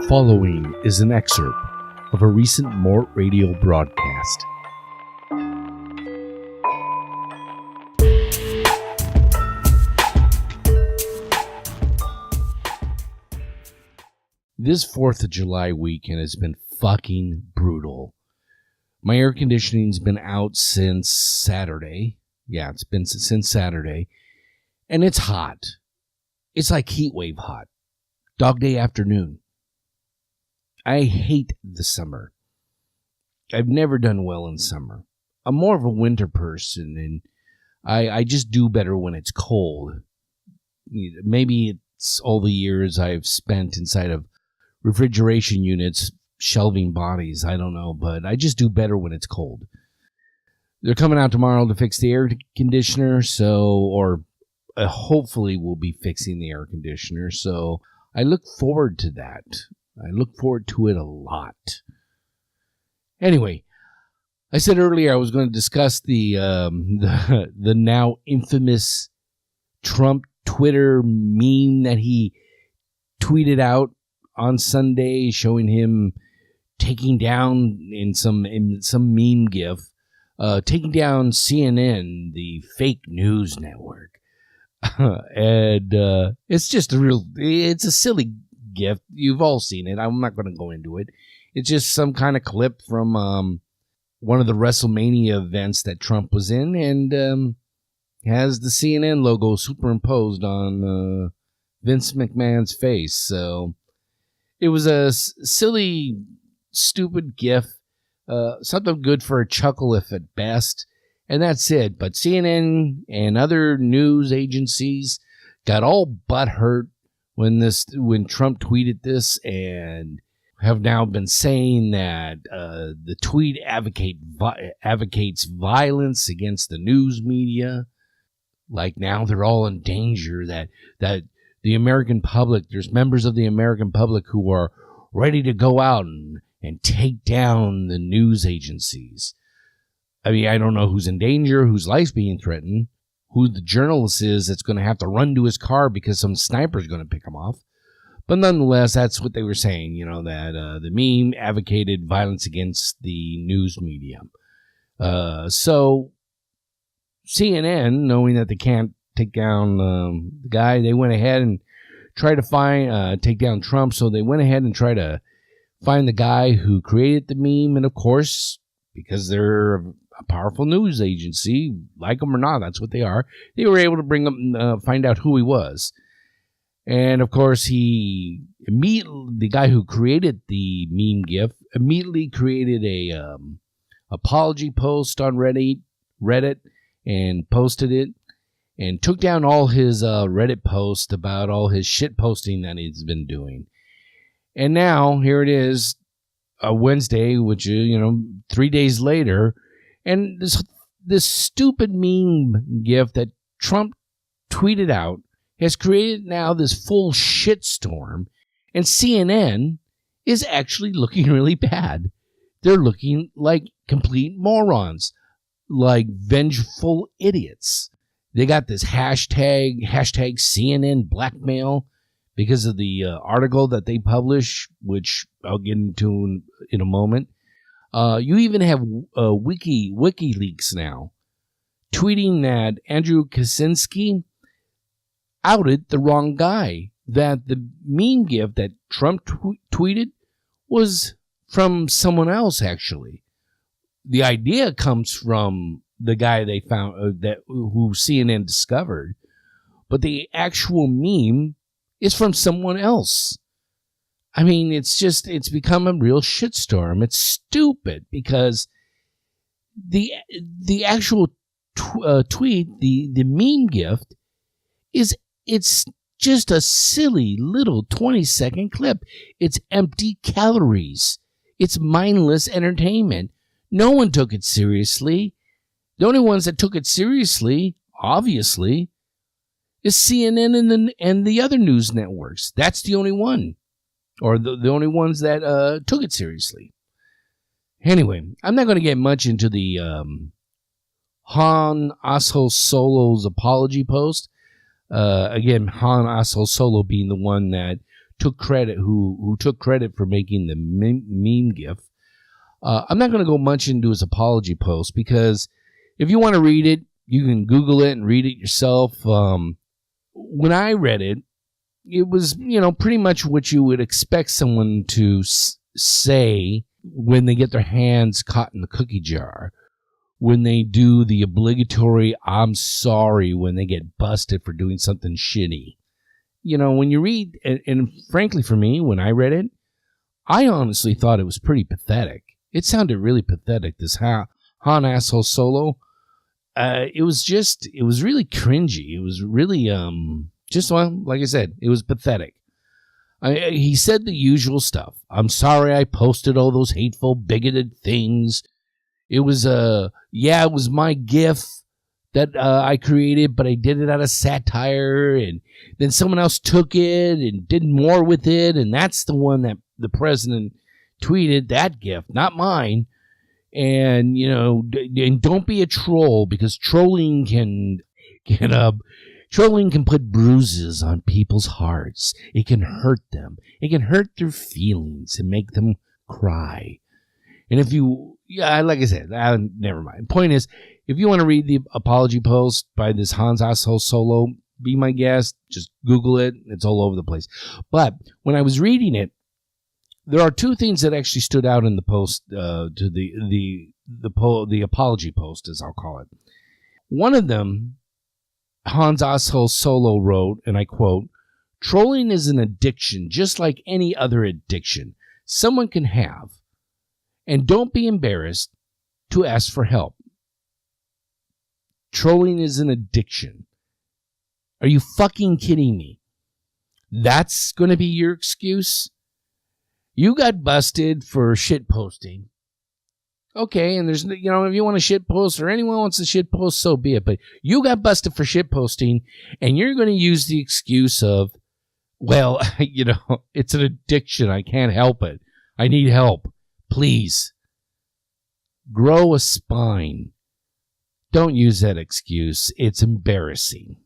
following is an excerpt of a recent MORTradio broadcast. This 4th of July weekend has been fucking brutal. My air conditioning's been out since Saturday. Yeah, it's been since Saturday. And it's hot. It's like heat wave hot. Dog day afternoon. I hate the summer. I've never done well in summer. I'm more of a winter person, and I just do better when it's cold. Maybe it's all the years I've spent inside of refrigeration units shelving bodies. I don't know, but I just do better when it's cold. They're coming out tomorrow to fix the air conditioner, hopefully we'll be fixing the air conditioner, so I look forward to that. I look forward to it a lot. Anyway, I said earlier I was going to discuss the now infamous Trump Twitter meme that he tweeted out on Sunday, showing him taking down in some meme gif, taking down CNN, the fake news network. And it's just it's a silly gift. You've all seen it. I'm not going to go into it. It's just some kind of clip from one of the WrestleMania events that Trump was in, and has the CNN logo superimposed on Vince McMahon's face. So it was a silly, stupid gif, something good for a chuckle if at best, and that's it. But CNN and other news agencies got all butthurt when Trump tweeted this, and have now been saying that the tweet advocates violence against the news media. Like now they're all in danger that the American public, there's members of the American public who are ready to go out and take down the news agencies. I mean, I don't know who's in danger, whose life's being threatened, who the journalist is that's going to have to run to his car because some sniper's going to pick him off. But nonetheless, that's what they were saying, that the meme advocated violence against the news media. So CNN, knowing that they can't take down the guy, they went ahead and tried to take down Trump. So they went ahead and tried to find the guy who created the meme. And of course, because they're a powerful news agency, like them or not, that's what they are. They were able to find out who he was. And of course, the guy who created the meme gif immediately created a apology post on Reddit and posted it, and took down all his Reddit posts about all his shit posting that he's been doing. And now here it is, Wednesday, which is 3 days later. And this stupid meme gif that Trump tweeted out has created now this full shitstorm, and CNN is actually looking really bad. They're looking like complete morons, like vengeful idiots. They got this hashtag CNN Blackmail because of the article that they publish, which I'll get into in a moment. You even have WikiLeaks now tweeting that Andrew Kaczynski outed the wrong guy, that the meme gif that Trump tweeted was from someone else, actually. The idea comes from the guy they found who CNN discovered, but the actual meme is from someone else. I mean, it's become a real shitstorm. It's stupid because the actual tweet, the meme gift, it's just a silly little 20-second clip. It's empty calories. It's mindless entertainment. No one took it seriously. The only ones that took it seriously, obviously, is CNN and the other news networks. That's the only one. Or the only ones that took it seriously. Anyway, I'm not going to get much into the Han Asho-Solo's apology post. Again, Han Asho-Solo being the one that took credit for making the meme gif. I'm not going to go much into his apology post because if you want to read it, you can Google it and read it yourself. When I read it, it was, pretty much what you would expect someone to say when they get their hands caught in the cookie jar, when they do the obligatory "I'm sorry" when they get busted for doing something shitty. When you read, and frankly for me, when I read it, I honestly thought it was pretty pathetic. It sounded really pathetic, this Han asshole solo. It was really cringy. It was really, like I said, it was pathetic. He said the usual stuff. "I'm sorry I posted all those hateful, bigoted things. It was, it was my GIF that I created, but I did it out of satire, and then someone else took it and did more with it, and that's the one that the president tweeted, that GIF, not mine. And, and don't be a troll, because trolling can put bruises on people's hearts. It can hurt them. It can hurt their feelings and make them cry. And if you, like I said, never mind. Point is, if you want to read the apology post by this Hans asshole solo, be my guest. Just Google it. It's all over the place. But when I was reading it, there are two things that actually stood out in the post, to the apology post, as I'll call it. One of them, Hans asshole solo wrote, and I quote, "Trolling is an addiction, just like any other addiction someone can have. And don't be embarrassed to ask for help. Trolling is an addiction." Are you fucking kidding me? That's going to be your excuse? You got busted for shit posting. Okay, and there's, if you want to shit post or anyone wants to shit post, so be it. But you got busted for shit posting, and you're going to use the excuse of, well, it's an addiction. I can't help it. I need help. Please. Grow a spine. Don't use that excuse. It's embarrassing.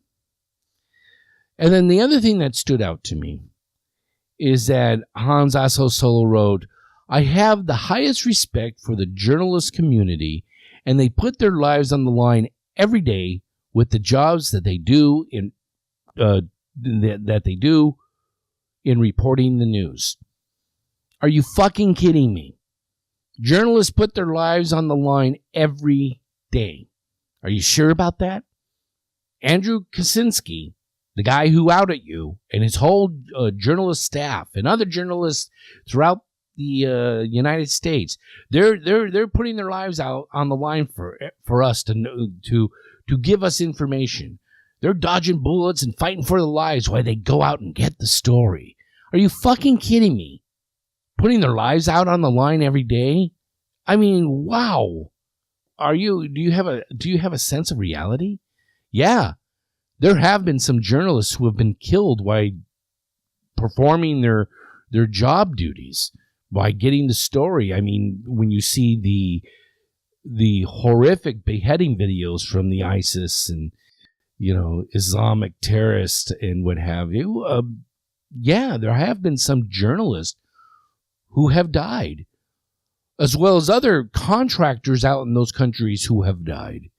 And then the other thing that stood out to me is that Hans asshole solo wrote, "I have the highest respect for the journalist community, and they put their lives on the line every day with the jobs that they do in reporting the news." Are you fucking kidding me? Journalists put their lives on the line every day. Are you sure about that? Andrew Kaczynski, the guy who outed you, and his whole journalist staff and other journalists throughout the United States, they're putting their lives out on the line for us to give us information. They're dodging bullets and fighting for their lives while they go out and get the story. Are you fucking kidding me? Putting their lives out on the line every day? I mean, wow. Do you have a sense of reality? Yeah. There have been some journalists who have been killed while performing their job duties, by getting the story. I mean, when you see the horrific beheading videos from the ISIS and, Islamic terrorists and what have you, there have been some journalists who have died, as well as other contractors out in those countries who have died.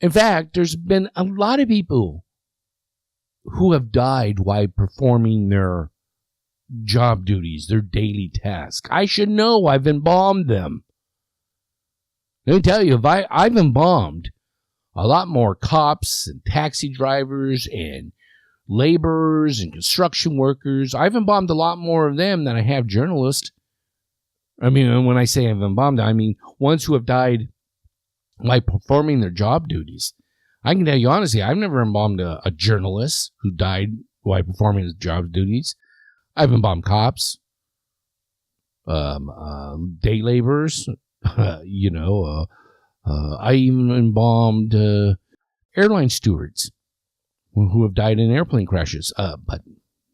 In fact, there's been a lot of people who have died while performing their job duties, their daily tasks. I should know. I've embalmed them. Let me tell you, I've embalmed a lot more cops and taxi drivers and laborers and construction workers. I've embalmed a lot more of them than I have journalists. I mean, when I say I've embalmed, I mean ones who have died by performing their job duties. I can tell you honestly, I've never embalmed a journalist who died while performing his job duties. I've embalmed cops, day laborers, I even embalmed airline stewards who have died in airplane crashes, but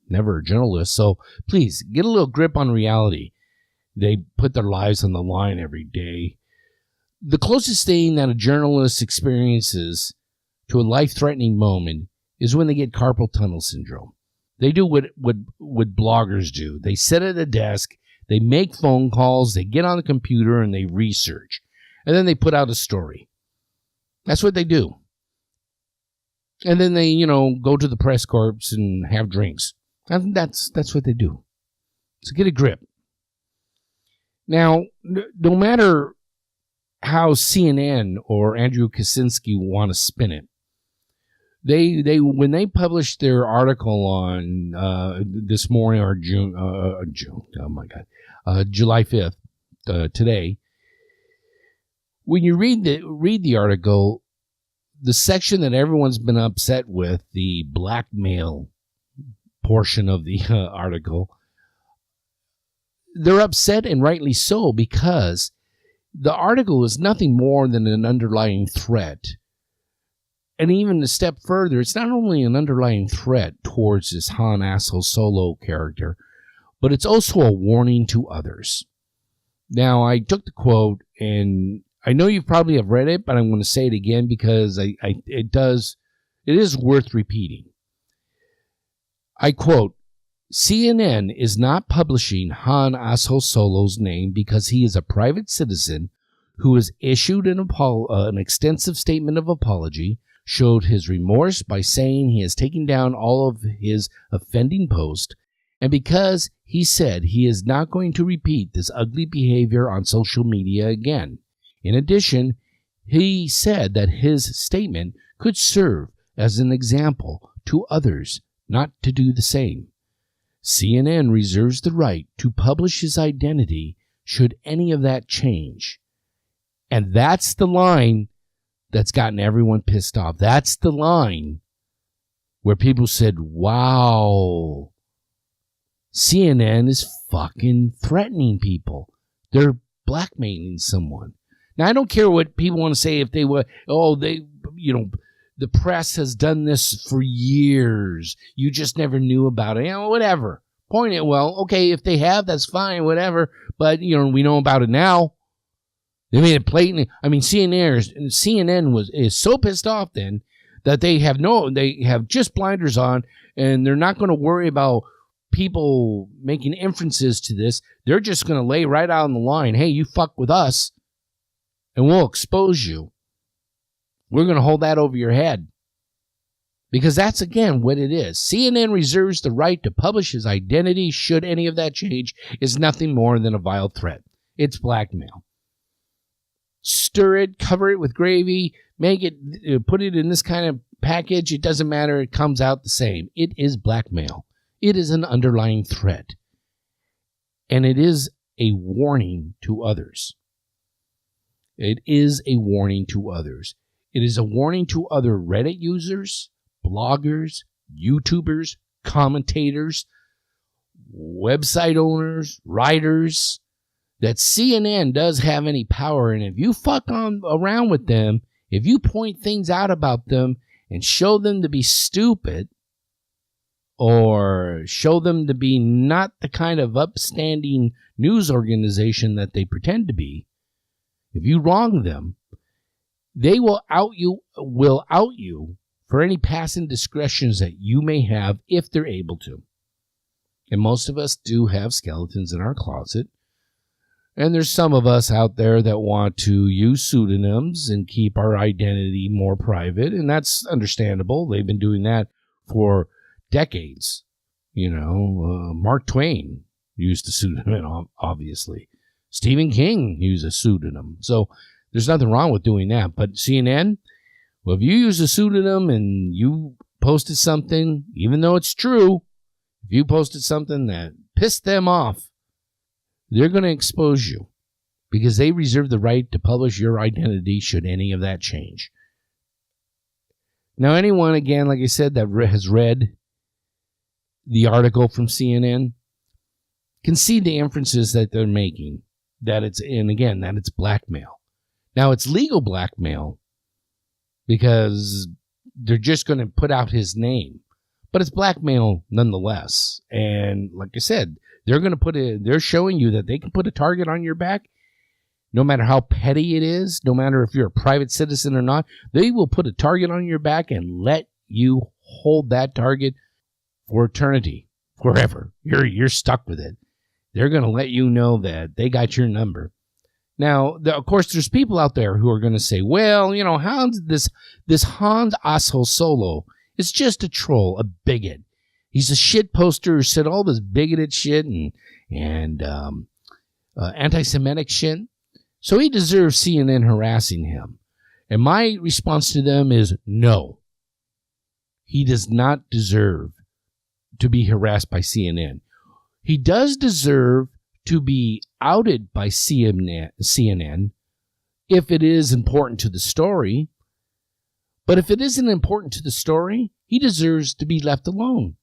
never a journalist. So please, get a little grip on reality. They put their lives on the line every day. The closest thing that a journalist experiences to a life-threatening moment is when they get carpal tunnel syndrome. They do what bloggers do. They sit at a desk, they make phone calls, they get on the computer, and they research. And then they put out a story. That's what they do. And then they, go to the press corps and have drinks. And that's what they do. So get a grip. Now, no matter how CNN or Andrew Kaczynski want to spin it, they when they published their article on this morning or June, oh my God, July 5th, today, when you read the article, the section that everyone's been upset with, the blackmail portion of the article, they're upset, and rightly so, because the article is nothing more than an underlying threat. And even a step further, it's not only an underlying threat towards this Han Asshole Solo character, but it's also a warning to others. Now, I took the quote, and I know you probably have read it, but I'm going to say it again because it is worth repeating. I quote, CNN is not publishing Han Asshole Solo's name because he is a private citizen who has issued an extensive statement of apology, showed his remorse by saying he has taken down all of his offending posts, and because he said he is not going to repeat this ugly behavior on social media again. In addition, he said that his statement could serve as an example to others not to do the same. CNN reserves the right to publish his identity should any of that change. And that's the line that's gotten everyone pissed off. That's the line where people said, wow, CNN is fucking threatening people. They're blackmailing someone. Now, I don't care what people want to say if they were, the press has done this for years. You just never knew about it. Whatever. Point it, well, okay, if they have, that's fine, whatever. But, we know about it now. They made it blatantly. I mean, CNN is so pissed off then that they have just blinders on, and they're not going to worry about people making inferences to this. They're just going to lay right out on the line, hey, you fuck with us, and we'll expose you. We're going to hold that over your head. Because that's, again, what it is. CNN reserves the right to publish his identity should any of that change is nothing more than a vile threat. It's blackmail. Stir it, cover it with gravy, make it, put it in this kind of package. It doesn't matter. It comes out the same. It is blackmail. It is an underlying threat. And it is a warning to others. It is a warning to others. It is a warning to other Reddit users, bloggers, YouTubers, commentators, website owners, writers, that CNN does have any power. And if you fuck around with them, if you point things out about them and show them to be stupid or show them to be not the kind of upstanding news organization that they pretend to be, if you wrong them, they will out you for any past indiscretions that you may have if they're able to. And most of us do have skeletons in our closet. And there's some of us out there that want to use pseudonyms and keep our identity more private, and that's understandable. They've been doing that for decades. Mark Twain used a pseudonym, obviously. Stephen King used a pseudonym. So there's nothing wrong with doing that. But CNN, well, if you use a pseudonym and you posted something, even though it's true, if you posted something that pissed them off, they're going to expose you because they reserve the right to publish your identity should any of that change. Now, anyone, again, like I said, that has read the article from CNN can see the inferences that they're making, that it's blackmail. Now, it's legal blackmail because they're just going to put out his name, but it's blackmail nonetheless. And like I said, they're showing you that they can put a target on your back, no matter how petty it is, no matter if you're a private citizen or not. They will put a target on your back and let you hold that target for eternity, forever. You're stuck with it. They're going to let you know that they got your number. Now, of course, there's people out there who are going to say, well, you know, this Hans asshole Solo is just a troll, a bigot. He's a shit poster who said all this bigoted shit and anti-Semitic shit. So he deserves CNN harassing him. And my response to them is no. He does not deserve to be harassed by CNN. He does deserve to be outed by CNN if it is important to the story. But if it isn't important to the story, he deserves to be left alone.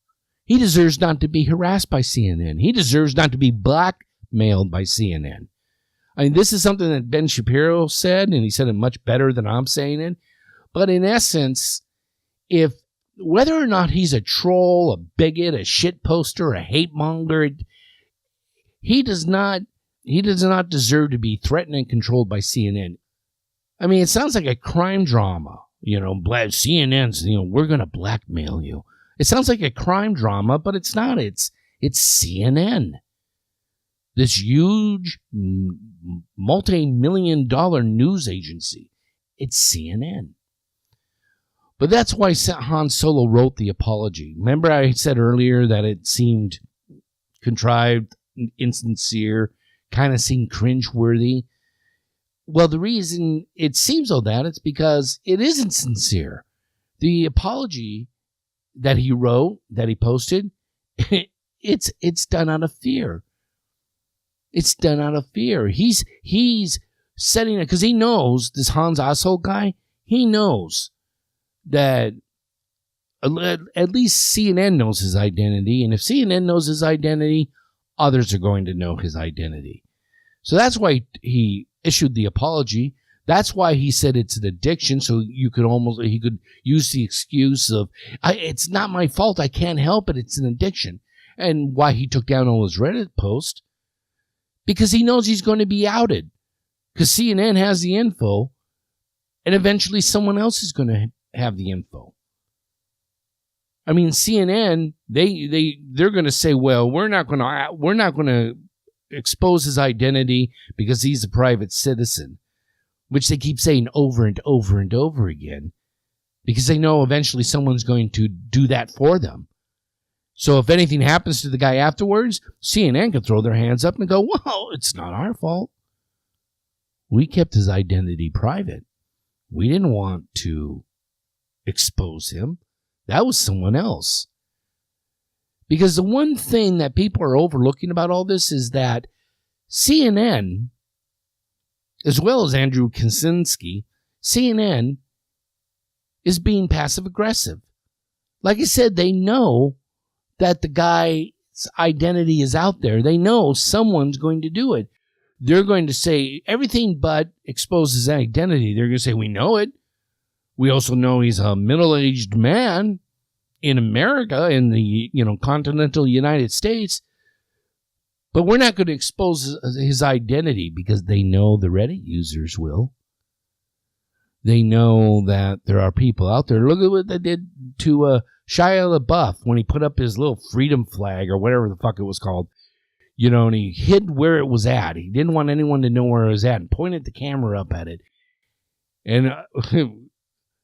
He deserves not to be harassed by CNN. He deserves not to be blackmailed by CNN. I mean, this is something that Ben Shapiro said, and he said it much better than I'm saying it. But in essence, if whether or not he's a troll, a bigot, a shit poster, a hate monger, he does not deserve to be threatened and controlled by CNN. I mean, it sounds like a crime drama. You know, CNN's, you know, we're going to blackmail you. It sounds like a crime drama, but it's not. It's CNN. This huge multi-million-dollar news agency. It's CNN. But that's why Han Solo wrote the apology. Remember I said earlier that it seemed contrived, insincere, kind of seemed cringeworthy? Well, the reason it seems like that is because it isn't sincere. The apology that he wrote, that he posted, it's done out of fear. It's done out of fear. He's setting it because he knows, this Hans asshole guy, he knows that at least CNN knows his identity, and if CNN knows his identity, others are going to know his identity. So that's why he issued the apology. That's why he said it's an addiction, so he could use the excuse of, it's not my fault, I can't help it, it's an addiction. And why he took down all his Reddit posts, because he knows he's going to be outed. Because CNN has the info, and eventually someone else is going to have the info. I mean, CNN, they're going to say, well, we're not going to expose his identity because he's a private citizen, which they keep saying over and over and over again, because they know eventually someone's going to do that for them. So if anything happens to the guy afterwards, CNN can throw their hands up and go, well, it's not our fault. We kept his identity private. We didn't want to expose him. That was someone else. Because the one thing that people are overlooking about all this is that CNN, as well as Andrew Kaczynski, CNN is being passive-aggressive. Like I said, they know that the guy's identity is out there. They know someone's going to do it. They're going to say everything but expose his identity. They're going to say, we know it. We also know he's a middle-aged man in America, in the continental United States. But we're not going to expose his identity because they know the Reddit users will. They know that there are people out there. Look at what they did to Shia LaBeouf when he put up his little freedom flag or whatever the fuck it was called. And he hid where it was at. He didn't want anyone to know where it was at and pointed the camera up at it. And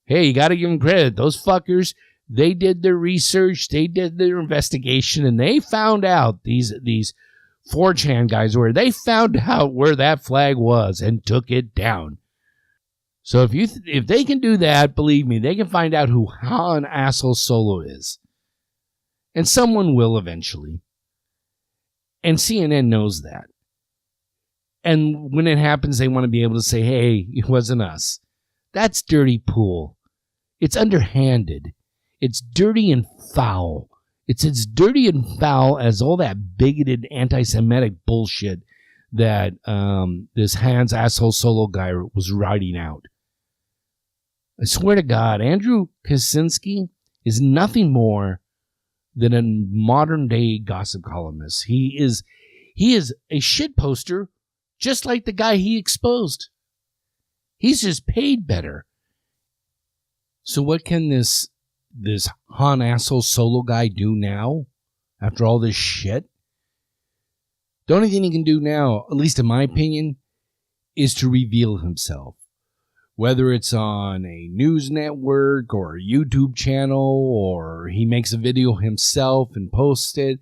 hey, you got to give them credit. Those fuckers, they did their research, they did their investigation, and they found out, these 4chan guys they found out where that flag was and took it down. So if they can do that, believe me, they can find out who Han asshole Solo is. And someone will eventually. And CNN knows that. And when it happens, they want to be able to say, hey, it wasn't us. That's dirty pool. It's underhanded. It's dirty and foul. It's as dirty and foul as all that bigoted anti-Semitic bullshit that this Hans asshole Solo guy was writing out. I swear to God, Andrew Kaczynski is nothing more than a modern-day gossip columnist. He is a shit poster, just like the guy he exposed. He's just paid better. So what can this this Han asshole solo guy do now after all this shit? The only thing he can do now, at least in my opinion, is to reveal himself. Whether it's on a news network or a YouTube channel, or he makes a video himself and posts it.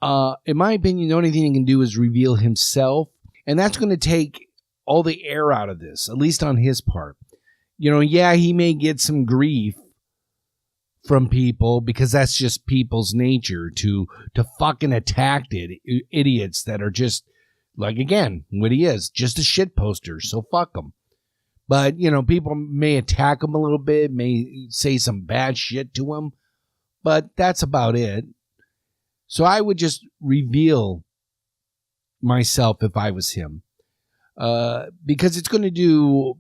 In my opinion, the only thing he can do is reveal himself. And that's going to take all the air out of this, at least on his part. Yeah, he may get some grief from people because that's just people's nature to fucking attack idiots that are just, like, again, what he is, just a shit poster, so fuck him. But, people may attack him a little bit, may say some bad shit to him, but that's about it. So I would just reveal myself if I was him. Because it's going to do,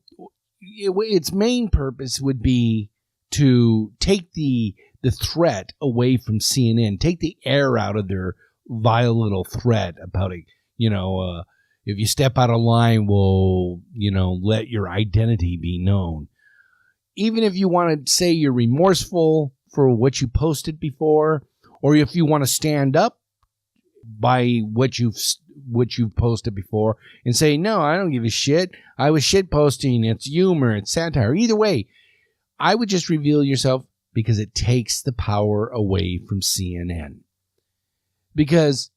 its main purpose would be to take the threat away from CNN, take the air out of their vile little threat about it. If you step out of line, we'll, let your identity be known. Even if you want to say you're remorseful for what you posted before, or if you want to stand up by what you've posted before and say, no, I don't give a shit. I was shit posting. It's humor. It's satire. Either way, I would just reveal yourself because it takes the power away from CNN. Because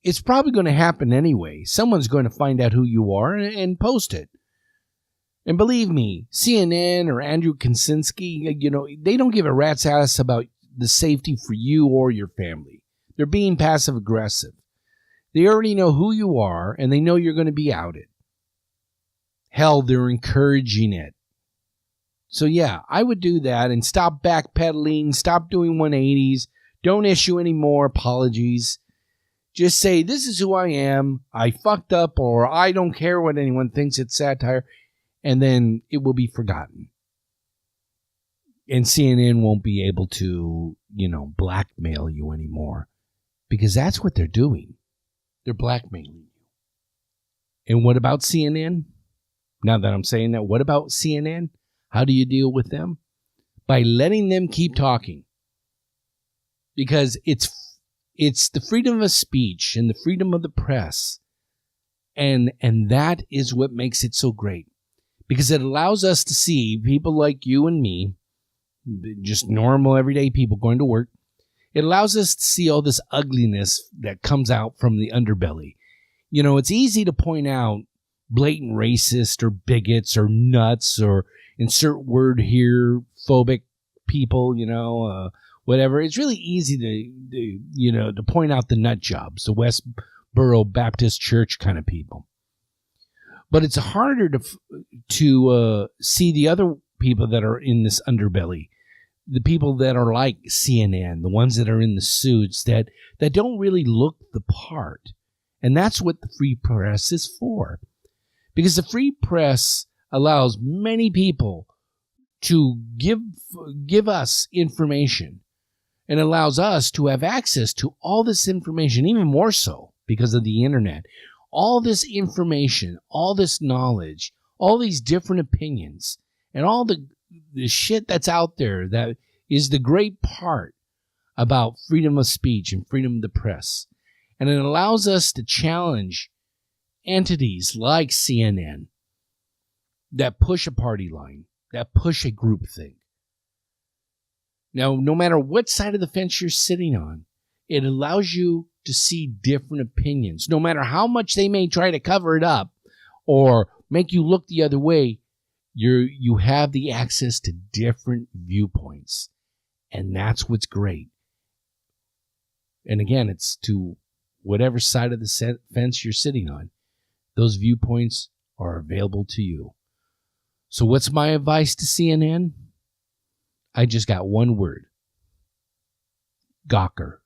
it's probably going to happen anyway. Someone's going to find out who you are and post it. And believe me, CNN or Andrew Kaczynski, they don't give a rat's ass about the safety for you or your family. They're being passive aggressive. They already know who you are, and they know you're going to be outed. Hell, they're encouraging it. So yeah, I would do that and stop backpedaling, stop doing 180s, don't issue any more apologies. Just say, this is who I am, I fucked up, or I don't care what anyone thinks, it's satire, and then it will be forgotten. And CNN won't be able to, blackmail you anymore. Because that's what they're doing. They're blackmailing you. And what about CNN? Now that I'm saying that, what about CNN? How do you deal with them? By letting them keep talking. Because it's the freedom of speech and the freedom of the press. And that is what makes it so great. Because it allows us to see people like you and me, just normal, everyday people going to work. It allows us to see all this ugliness that comes out from the underbelly. It's easy to point out blatant racist or bigots or nuts or insert word here, phobic people, whatever. It's really easy to point out the nut jobs, the Westboro Baptist Church kind of people. But it's harder to see the other people that are in this underbelly. The people that are like CNN, the ones that are in the suits that don't really look the part. And that's what the free press is for. Because the free press allows many people to give us information and allows us to have access to all this information, even more so because of the internet. All this information, all this knowledge, all these different opinions, and all the shit that's out there that is the great part about freedom of speech and freedom of the press. And it allows us to challenge entities like CNN that push a party line, that push a groupthink. Now, no matter what side of the fence you're sitting on, it allows you to see different opinions. No matter how much they may try to cover it up or make you look the other way, you have the access to different viewpoints. And that's what's great. And again, it's to whatever side of the fence you're sitting on. Those viewpoints are available to you. So what's my advice to CNN? I just got one word. Gawker.